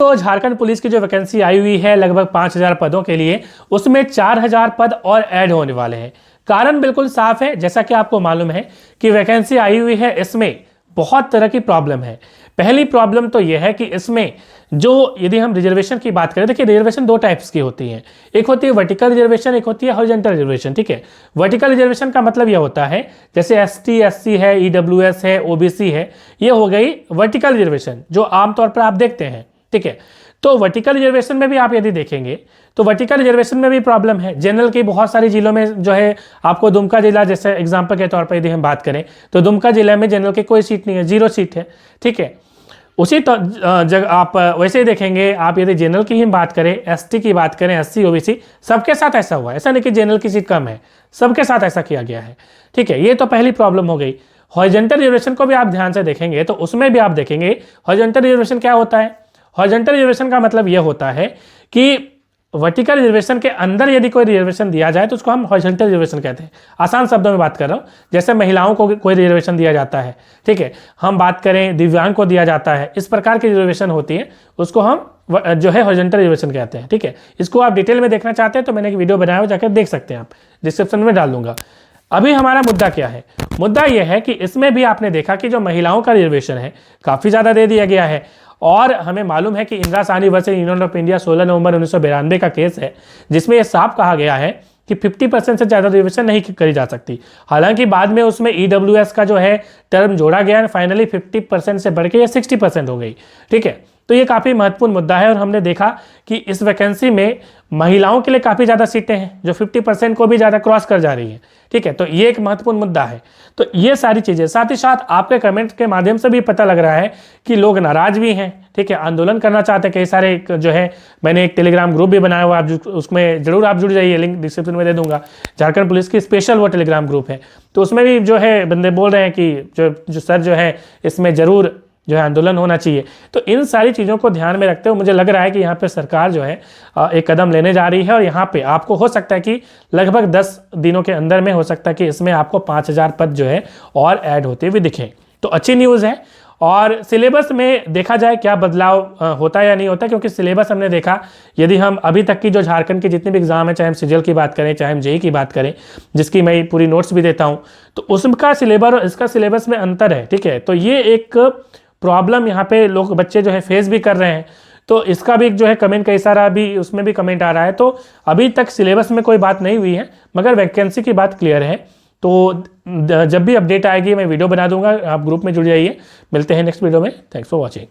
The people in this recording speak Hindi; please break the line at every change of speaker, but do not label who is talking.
जो झारखंड पुलिस की जो वैकेंसी आई हुई है लगभग 5,000 पदों के लिए, उसमें 4,000 पद और ऐड होने वाले हैं। कारण बिल्कुल साफ है, जैसा कि आपको मालूम है कि वैकेंसी आई हुई है, इसमें बहुत तरह की प्रॉब्लम है। पहली प्रॉब्लम तो यह है कि इसमें जो यदि हम रिजर्वेशन की बात करें, देखिए रिजर्वेशन दो टाइप्स की होती हैं, एक होती है वर्टिकल रिजर्वेशन, एक होती है हॉरिजॉन्टल रिजर्वेशन। ठीक है, वर्टिकल रिजर्वेशन का मतलब यह होता है जैसे एसटी, एससी है, ईडब्ल्यूएस है, ओबीसी है, ये हो गई वर्टिकल रिजर्वेशन जो आमतौर पर आप देखते हैं। ठीक है, तो वर्टिकल रिजर्वेशन में भी आप यदि देखेंगे तो वर्टिकल रिजर्वेशन में भी प्रॉब्लम है। जनरल की बहुत सारी जिलों में जो है, आपको दुमका जिला जैसे एग्जांपल के तौर पर यदि हम बात करें तो दुमका जिला में जनरल की कोई सीट नहीं है, 0 सीट है। ठीक है, उसी जगह आप वैसे ही देखेंगे, आप यदि जनरल की ही बात करें, एसटी की बात करें, एससी, ओबीसी, सबके साथ ऐसा हुआ है। ऐसा नहीं कि जनरल की सीट कम है, सबके साथ ऐसा किया गया है। ठीक है, ये तो पहली प्रॉब्लम हो गई। हॉरिजॉन्टल रिजर्वेशन को भी आप ध्यान से देखेंगे तो उसमें भी आप देखेंगे हॉरिजॉन्टल रिजर्वेशन क्या होता है। हॉरिजॉन्टल रिजर्वेशन का मतलब यह होता है कि वर्टिकल रिजर्वेशन के अंदर यदि कोई रिजर्वेशन दिया जाए तो उसको हम हॉरिजॉन्टल रिजर्वेशन कहते हैं। आसान शब्दों में बात कर रहा हूँ, जैसे महिलाओं को कोई रिजर्वेशन दिया जाता है, ठीक है, हम बात करें दिव्यांग को दिया जाता है, इस प्रकार की रिजर्वेशन होती है, उसको हम जो है हॉरिजॉन्टल रिजर्वेशन कहते हैं। ठीक है, इसको आप डिटेल में देखना चाहते हैं तो मैंने एक वीडियो बनाया हुआ, जाकर देख सकते हैं, आप डिस्क्रिप्शन में डाल दूंगा। अभी हमारा मुद्दा क्या है? मुद्दा यह है कि इसमें भी आपने देखा कि जो महिलाओं का रिजर्वेशन है काफ़ी ज़्यादा दे दिया गया है। और हमें मालूम है कि Indira Sahni versus union of India 16 नवंबर 1992 का केस है, जिसमें यह साफ कहा गया है कि 50% से ज़्यादा रिजर्वेशन नहीं करी जा सकती। हालांकि बाद में उसमें ईडब्ल्यूएस का जो है टर्म जोड़ा गया, फाइनली 50% से बढ़ के 60% हो गई। ठीक है, तो ये काफ़ी महत्वपूर्ण मुद्दा है और हमने देखा कि इस वैकेंसी में महिलाओं के लिए काफ़ी ज़्यादा सीटें हैं जो 50% को भी ज़्यादा क्रॉस कर जा रही हैं। ठीक है, तो ये एक महत्वपूर्ण मुद्दा है। तो ये सारी चीज़ें, साथ ही साथ आपके कमेंट के माध्यम से भी पता लग रहा है कि लोग नाराज भी हैं। ठीक है, आंदोलन करना चाहते हैं कई सारे, जो है मैंने एक टेलीग्राम ग्रुप भी बनाया हुआ, आप उसमें जरूर आप जुड़ जाइए, लिंक डिस्क्रिप्शन में दे दूंगा। झारखंड पुलिस की स्पेशल वो टेलीग्राम ग्रुप है, तो उसमें भी जो है बंदे बोल रहे हैं कि जो सर जो है इसमें ज़रूर जो है आंदोलन होना चाहिए। तो इन सारी चीज़ों को ध्यान में रखते हुए मुझे लग रहा है कि यहाँ पे सरकार जो है एक कदम लेने जा रही है और यहाँ पे आपको हो सकता है कि लगभग 10 दिनों के अंदर में हो सकता है कि इसमें आपको 5,000 पद जो है और ऐड होते हुए दिखें। तो अच्छी न्यूज़ है। और सिलेबस में देखा जाए क्या बदलाव होता है या नहीं होता, क्योंकि सिलेबस हमने देखा, यदि हम अभी तक की जो झारखंड के जितने भी एग्जाम है, चाहे हम सीजीएल की बात करें, चाहे हम जेईई की बात करें, जिसकी मैं पूरी नोट्स भी देता हूँ, तो उसका सिलेबस और इसका सिलेबस में अंतर है। ठीक है, तो ये एक प्रॉब्लम यहाँ पे लोग बच्चे जो है फेस भी कर रहे हैं। तो इसका भी जो है कमेंट कई सारा भी उसमें भी कमेंट आ रहा है। तो अभी तक सिलेबस में कोई बात नहीं हुई है, मगर वैकेंसी की बात क्लियर है। तो जब भी अपडेट आएगी मैं वीडियो बना दूंगा, आप ग्रुप में जुड़ जाइए। मिलते हैं नेक्स्ट वीडियो में। Thanks for watching.